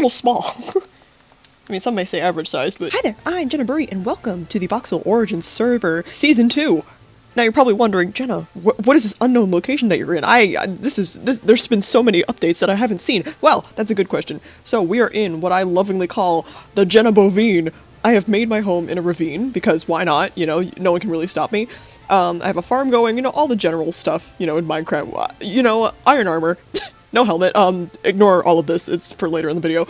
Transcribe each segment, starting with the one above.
little small. I mean, some may say average sized, but... Hi there, I'm Jenna Burry, and welcome to the Voxel Origins server, Season 2. Now you're probably wondering, Jenna, what is this unknown location that you're in? There's been so many updates that I haven't seen. Well, that's a good question. So we are in what I lovingly call the Jenna Bovine. I have made my home in a ravine, because why not? You know, no one can really stop me. I have a farm going, you know, all the general stuff, you know, in Minecraft. You know, iron armor, no helmet, ignore all of this, it's for later in the video.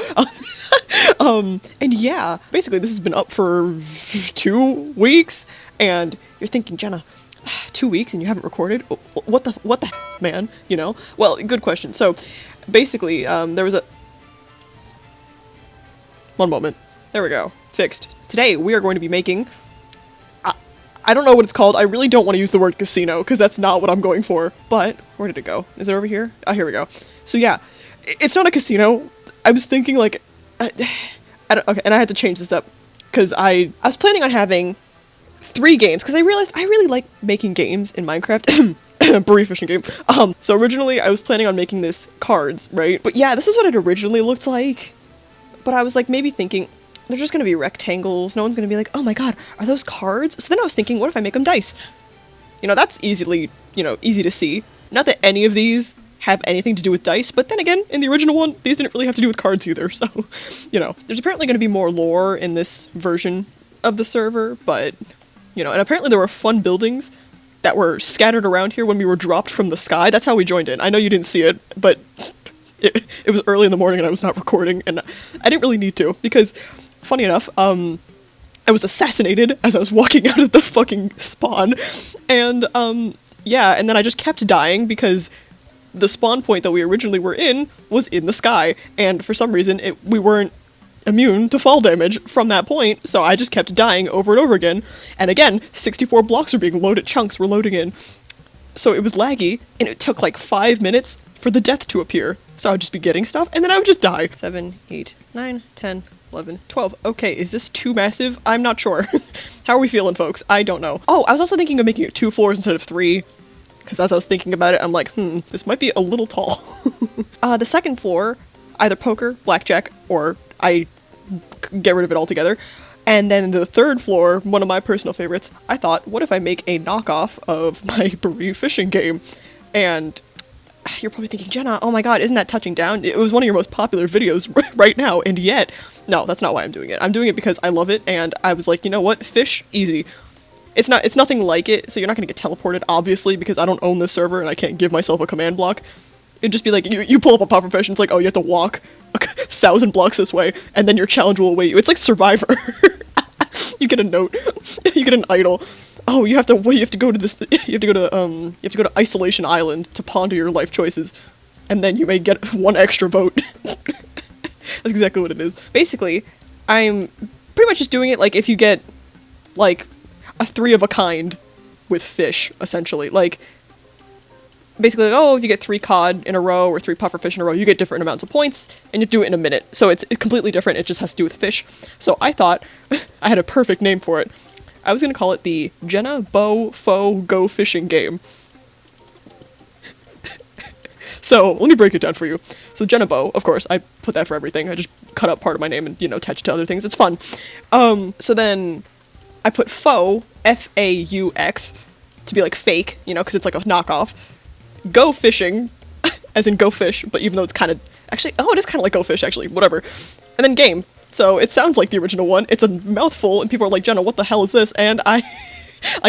And yeah, basically this has been up for 2 weeks, and you're thinking, Jenna, 2 weeks and you haven't recorded? What the man, you know? Well, good question. So, basically, there was a... One moment. There we go. Fixed. Today, we are going to be making... I don't know what it's called. I really don't want to use the word casino, because that's not what I'm going for. But, where did it go? Is it over here? Oh, here we go. So yeah, it's not a casino. I was thinking, like... okay, and I had to change this up, because I was planning on having 3 games, because I realized I really like making games in Minecraft. Burry fishing game. So originally I was planning on making this cards, right? But yeah, this is what it originally looked like. But I was like maybe thinking, they're just gonna be rectangles, no one's gonna be like, oh my god, are those cards? So then I was thinking, what if I make them dice? You know, that's easily, you know, easy to see. Not that any of these have anything to do with dice, but then again, in the original one, these didn't really have to do with cards either, so, you know. There's apparently gonna be more lore in this version of the server, but, you know, and apparently there were fun buildings that were scattered around here when we were dropped from the sky. That's how we joined in. I know you didn't see it, but it was early in the morning and I was not recording, and I didn't really need to, because, funny enough, I was assassinated as I was walking out of the fucking spawn, and, yeah, and then I just kept dying because the spawn point that we originally were in was in the sky, and for some reason we weren't immune to fall damage from that point, so I just kept dying over and over again, and again, 64 blocks were being loaded, chunks were loading in, so it was laggy, and it took like 5 minutes for the death to appear, so I would just be getting stuff, and then I would just die. 7, 8, 9, 10, 11, 12. Okay, is this too massive? I'm not sure. How are we feeling, folks? I don't know. Oh, I was also thinking of making it 2 floors instead of 3, because as I was thinking about it, I'm like, this might be a little tall. The second floor, either poker, blackjack, or I get rid of it altogether. And then the third floor, one of my personal favorites, I thought, what if I make a knockoff of my Burry fishing game? And you're probably thinking, Jenna, oh my god, isn't that touching down? It was one of your most popular videos right now, and yet, no, that's not why I'm doing it. I'm doing it because I love it, and I was like, you know what, fish, easy. It's nothing like it, so you're not gonna get teleported, obviously, because I don't own this server and I can't give myself a command block. It'd just be like, you pull up a puffer fish and it's like, oh, you have to walk 1,000 blocks this way, and then your challenge will await you. It's like Survivor. You get a note. You get an idol. Oh, you have to go to this, you have to go to Isolation Island to ponder your life choices, and then you may get 1 extra vote. That's exactly what it is. Basically, I'm pretty much just doing it like if you get, like, a 3 of a kind with fish, essentially. Like, basically, like, oh, if you get 3 cod in a row or 3 puffer fish in a row, you get different amounts of points, and you do it in a minute. So it's completely different, it just has to do with fish. So I thought I had a perfect name for it. I was gonna call it the Jenna Bo Fo Go Fishing Game. So, let me break it down for you. So Jenna Bo, of course, I put that for everything. I just cut out part of my name and, you know, attach it to other things. It's fun. So then I put Faux, F-A-U-X, to be like fake, you know, because it's like a knockoff. Go fishing, as in go fish, but even though it's kind of, actually, oh, it is kind of like go fish, actually, whatever. And then game. So it sounds like the original one, it's a mouthful, and people are like, Jenna, what the hell is this? And I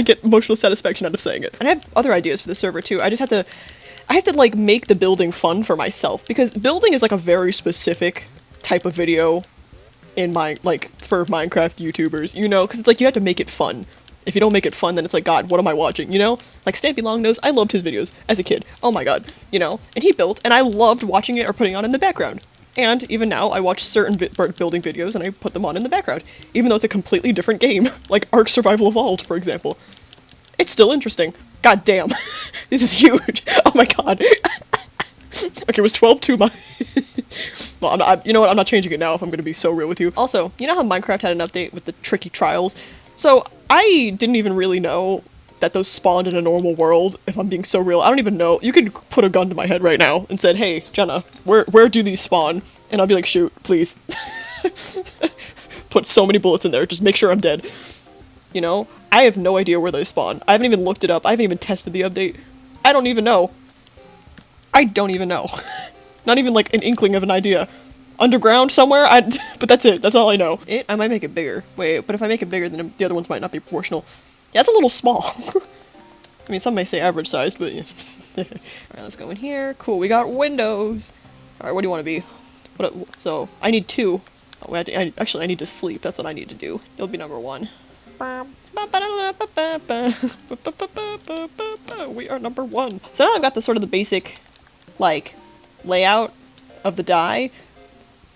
get emotional satisfaction out of saying it. And I have other ideas for the server too, I have to like make the building fun for myself, because building is like a very specific type of video in for Minecraft YouTubers, you know, because it's like you have to make it fun. If you don't make it fun, then it's like, God, what am I watching, you know? Like Stampy Longnose, I loved his videos as a kid, oh my god, you know? And he built, and I loved watching it or putting it on in the background. And even now, I watch certain building videos and I put them on in the background, even though it's a completely different game, like Ark Survival Evolved, for example. It's still interesting. God damn. This is huge. Oh my god. Okay, it was 12 too much. Well, you know what, I'm not changing it now if I'm gonna be so real with you. Also, you know how Minecraft had an update with the tricky trials? So, I didn't even really know that those spawned in a normal world, if I'm being so real. I don't even know. You could put a gun to my head right now and said, hey, Jenna, where do these spawn? And I'll be like, shoot, please. Put so many bullets in there, just make sure I'm dead. You know? I have no idea where they spawn. I haven't even looked it up. I haven't even tested the update. I don't even know. I don't even know. Not even like an inkling of an idea. Underground somewhere? But that's it. That's all I know. I might make it bigger. Wait, but if I make it bigger, then the other ones might not be proportional. Yeah, it's a little small. I mean, some may say average sized, but yeah. Alright, let's go in here. Cool, we got windows. Alright, what do you want to be? So, I need 2. Oh, actually, I need to sleep. That's what I need to do. It'll be number 1. We are number 1. So now I've got the sort of the basic, like, layout of the die.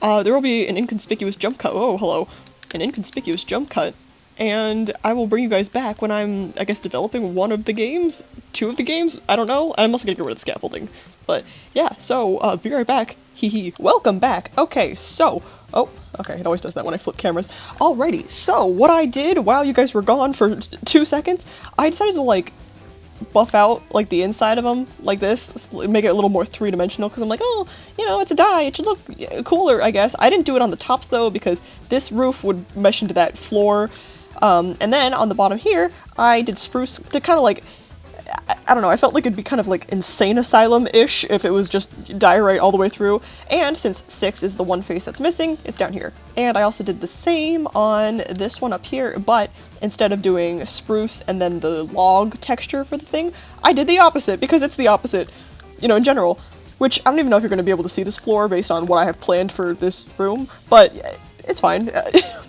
There will be an inconspicuous jump cut. Oh, hello. An inconspicuous jump cut. And I will bring you guys back when I'm, I guess, developing one of the games? 2 of the games? I don't know. I'm also gonna get rid of the scaffolding. But, yeah, so, be right back. Hee. Welcome back. Okay, so... Oh, okay, it always does that when I flip cameras. Alrighty, so, what I did while you guys were gone for 2 seconds, I decided to, like, buff out, like, the inside of them, like this, make it a little more 3-dimensional, because I'm like, oh, you know, it's a die, it should look cooler, I guess. I didn't do it on the tops, though, because this roof would mesh into that floor, and then on the bottom here, I did spruce to kind of, like, I don't know, I felt like it'd be kind of like Insane Asylum-ish if it was just diorite all the way through, and since 6 is the one face that's missing, it's down here. And I also did the same on this one up here, but instead of doing spruce and then the log texture for the thing, I did the opposite, because it's the opposite, you know, in general. Which, I don't even know if you're going to be able to see this floor based on what I have planned for this room, but it's fine.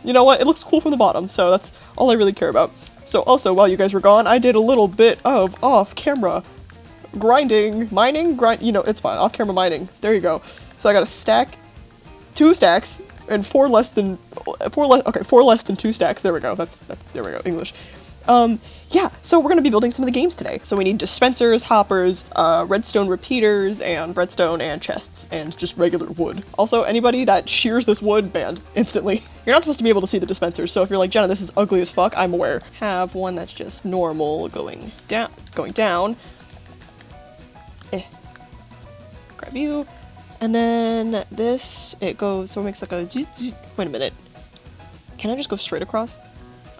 You know what, it looks cool from the bottom, so that's all I really care about. So also, while you guys were gone, I did a little bit of off-camera grinding, mining, you know, it's fine, off-camera mining. There you go. So I got a stack, 2 stacks, and 4 less than 2 stacks. There we go. There we go. English. Yeah, so we're gonna be building some of the games today. So we need dispensers, hoppers, redstone repeaters, and redstone and chests, and just regular wood. Also, anybody that shears this wood, banned instantly. You're not supposed to be able to see the dispensers, so if you're like, Jenna, this is ugly as fuck, I'm aware. Have one that's just normal going down. Grab you. And then this, it goes, so it makes like a, wait a minute. Can I just go straight across?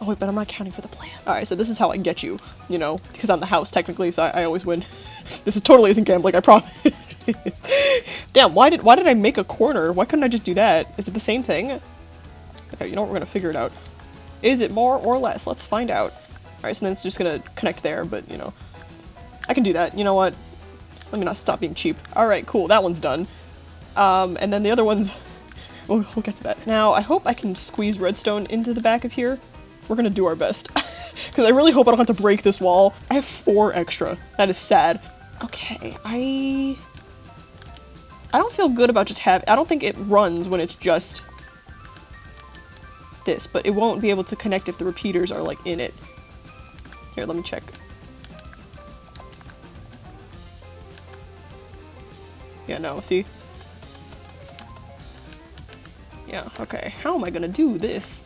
Oh wait, but I'm not counting for the plan. Alright, so this is how I get you, you know, because I'm the house technically, so I always win. This is totally isn't gambling, I promise. Damn, why did I make a corner? Why couldn't I just do that? Is it the same thing? Okay, you know what, we're gonna figure it out. Is it more or less? Let's find out. Alright, so then it's just gonna connect there, but you know, I can do that. You know what? Let me not stop being cheap. Alright, cool, that one's done. And then the other ones, we'll get to that. Now, I hope I can squeeze redstone into the back of here. We're gonna do our best. Because I really hope I don't have to break this wall. I have 4 extra. That is sad. Okay, I don't feel good about just having... I don't think it runs when it's just this, but it won't be able to connect if the repeaters are, like, in it. Here, let me check. Yeah, no, see? Yeah, okay. How am I gonna do this?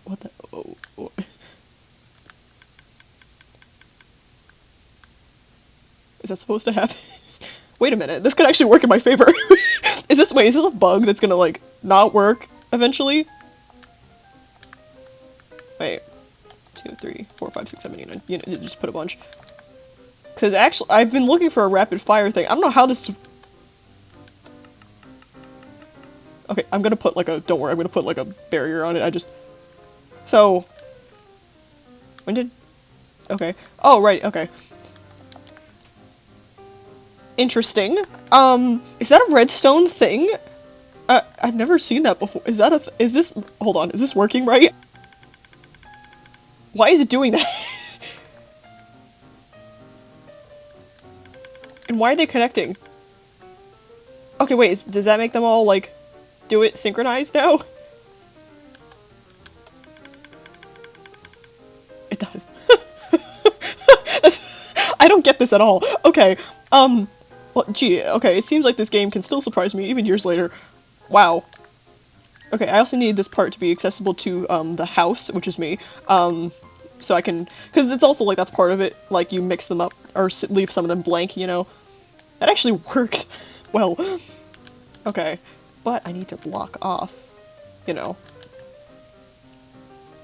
What the? Oh. Is that supposed to happen? Wait a minute, this could actually work in my favor. Is this a bug that's gonna, like, not work eventually? Wait. 2, 3, 4, 5, 6, 7, 8, 9. You know, just put a bunch. Because actually, I've been looking for a rapid fire thing. I don't know how this... Okay, I'm gonna put like a... Don't worry, I'm gonna put like a barrier on it. So... When did... Okay. Oh, right, okay. Interesting. Is that a redstone thing? I've never seen that before. Is that is this... Hold on, is this working right? Why is it doing that? And why are they connecting? Okay, wait, does that make them all, like, do it synchronized now? It does. I don't get this at all. Okay, well, gee, okay, it seems like this game can still surprise me even years later. Wow. Okay, I also need this part to be accessible to the house, which is me. So I can, because it's also like that's part of it, like you mix them up or leave some of them blank, you know. That actually works well. Okay, but I need to block off, you know,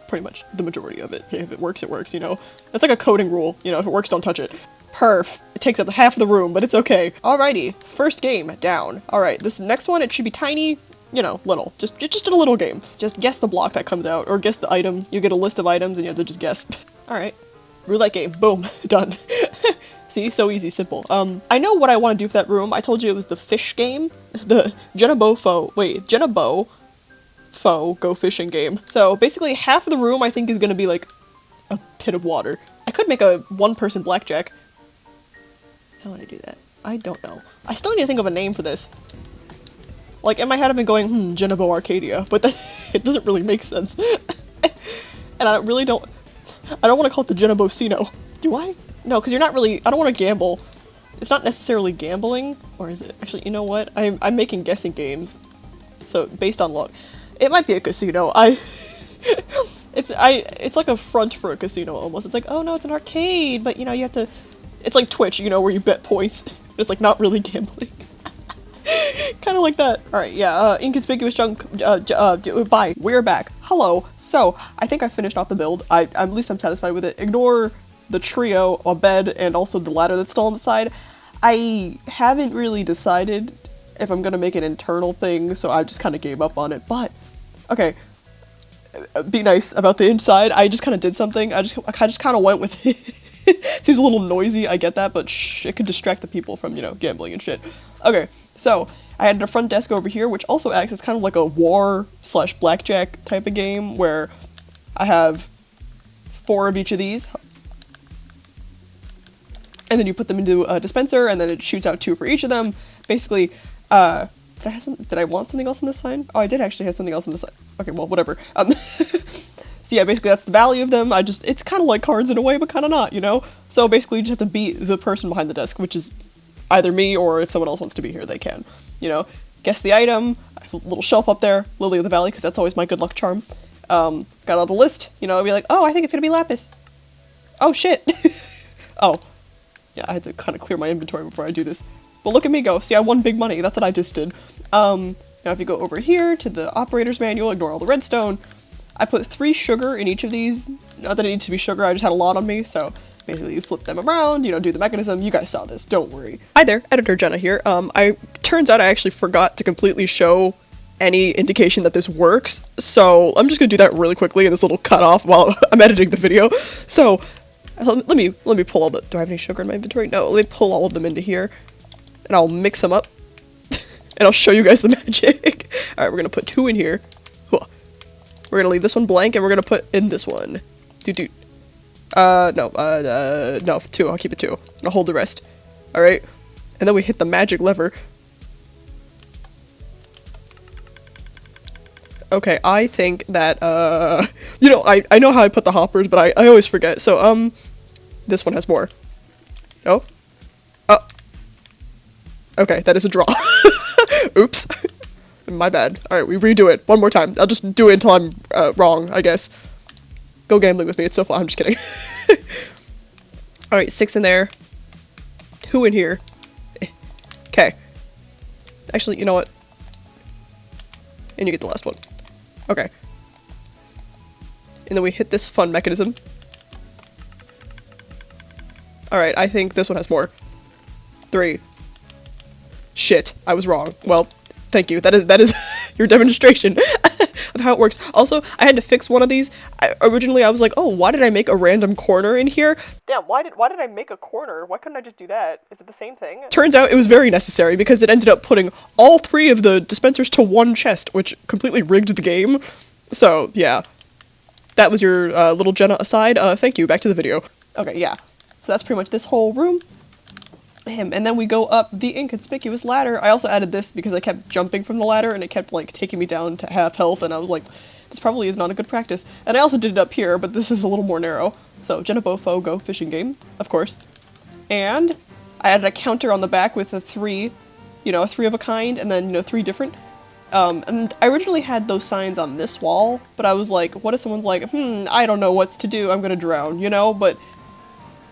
pretty much the majority of it. Okay, if it works, you know. That's like a coding rule, you know, if it works, don't touch it. Perf. It takes up half of the room, but it's okay. Alrighty, first game down. Alright, this next one, it should be tiny, you know, little. Just a little game. Just guess the block that comes out, or guess the item. You get a list of items and you have to just guess. Alright. Roulette game. Boom. Done. See? So easy, simple. I know what I want to do for that room. I told you it was the fish game. The Jenna Bo Fo go fishing game. So basically half of the room I think is gonna be like a pit of water. I could make a one-person blackjack. How would I do that? I don't know. I still need to think of a name for this. Like, in my head I've been going, Jenna Bo Arcadia, but it doesn't really make sense. And I really don't want to call it the Jenna Bo Cino. Do I? No, because you're not really, I don't want to gamble. It's not necessarily gambling, or is it? Actually, you know what? I'm making guessing games. So, based on luck. It might be a casino. It's like a front for a casino almost. It's like, oh no, it's an arcade, but you know, you have to, it's like Twitch, you know, where you bet points. It's like not really gambling. Kind of like that. Alright, yeah, inconspicuous junk, bye. We're back. Hello. So, I think I finished off the build. At least I'm satisfied with it. Ignore the trio, a bed, and also the ladder that's still on the side. I haven't really decided if I'm gonna make an internal thing, so I just kind of gave up on it, but, okay. Be nice about the inside. I just kind of did something. I just kind of went with it. Seems a little noisy, I get that, but shh, it could distract the people from, you know, gambling and shit. Okay, so, I had a front desk over here, which also acts as kind of like a war/blackjack type of game, where I have 4 of each of these. And then you put them into a dispenser, and then it shoots out 2 for each of them. Basically, did I want something else on this sign? Oh, I did actually have something else on this sign. Okay, well, whatever. So yeah, basically that's the value of them. It's kind of like cards in a way, but kind of not, you know? So basically you just have to beat the person behind the desk, which is either me, or if someone else wants to be here, they can. You know? Guess the item. I have a little shelf up there, Lily of the Valley, because that's always my good luck charm. Got all the list, you know, I'd be like, oh, I think it's gonna be Lapis. Oh, shit. Oh. Yeah, I had to kind of clear my inventory before I do this. But look at me go. See, I won big money. That's what I just did. Now if you go over here to the operator's manual, ignore all the redstone. I put 3 sugar in each of these. Not that it needs to be sugar, I just had a lot on me, so basically you flip them around, you know, do the mechanism. You guys saw this, don't worry. Hi there, Editor Jenna here. Turns out I actually forgot to completely show any indication that this works, so I'm just gonna do that really quickly in this little cut off while I'm editing the video. So, let me pull all the, do I have any sugar in my inventory? No, let me pull all of them into here, and I'll mix them up, and I'll show you guys the magic. Alright, we're gonna put 2 in here. We're gonna leave this one blank, and we're gonna put in this one. No, 2, I'll keep it 2. I'll hold the rest. Alright? And then we hit the magic lever. Okay, I think that, you know, I know how I put the hoppers, but I always forget, so, this one has more. Oh? Oh. Okay, that is a draw. Oops. My bad. Alright, we redo it. One more time. I'll just do it until I'm, wrong, I guess. Go gambling with me, it's so fun. I'm just kidding. Alright, 6 in there. 2 in here. Okay. Actually, you know what? And you get the last one. Okay. And then we hit this fun mechanism. Alright, I think this one has more. 3. Shit, I was wrong. Well, thank you. That is your demonstration of how it works. Also, I had to fix one of these. Originally, I was like, oh, why did I make a random corner in here? Damn, why did I make a corner? Why couldn't I just do that? Is it the same thing? Turns out it was very necessary because it ended up putting all 3 of the dispensers to one chest, which completely rigged the game. So, yeah. That was your little Jenna aside. Thank you. Back to the video. Okay, yeah. So that's pretty much this whole room. And then we go up the inconspicuous ladder. I also added this because I kept jumping from the ladder and it kept like taking me down to half health, and I was like, this probably is not a good practice. And I also did it up here, but this is a little more narrow. So Jenna Bofo go fishing game, of course. And I added a counter on the back with a 3, you know, a 3 of a kind, and then, you know, 3 different. And I originally had those signs on this wall, but I was like, what if someone's like, I don't know what's to do, I'm gonna drown, you know? But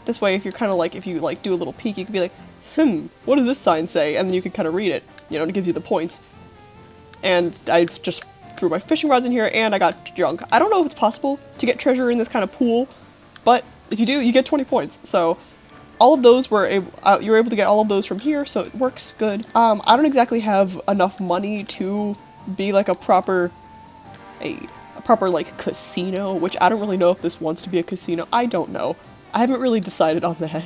this way, if you're kind of like, if you like do a little peek, you can be like, what does this sign say? And then you can kind of read it, you know, and it gives you the points. And I just threw my fishing rods in here, and I got junk. I don't know if it's possible to get treasure in this kind of pool, but if you do, you get 20 points. So all of those were you were able to get all of those from here, so it works good. I don't exactly have enough money to be like a proper like casino, which I don't really know if this wants to be a casino. I don't know. I haven't really decided on that.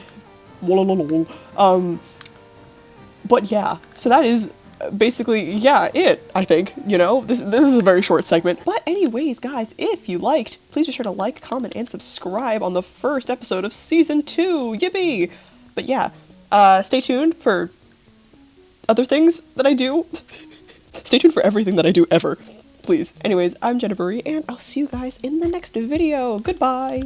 But yeah, so that is basically, yeah, I think, you know? This is a very short segment. But anyways, guys, if you liked, please be sure to like, comment, and subscribe on the first episode of Season 2! Yippee! But yeah, stay tuned for other things that I do. Stay tuned for everything that I do ever. Please. Anyways, I'm Jennifer, and I'll see you guys in the next video. Goodbye!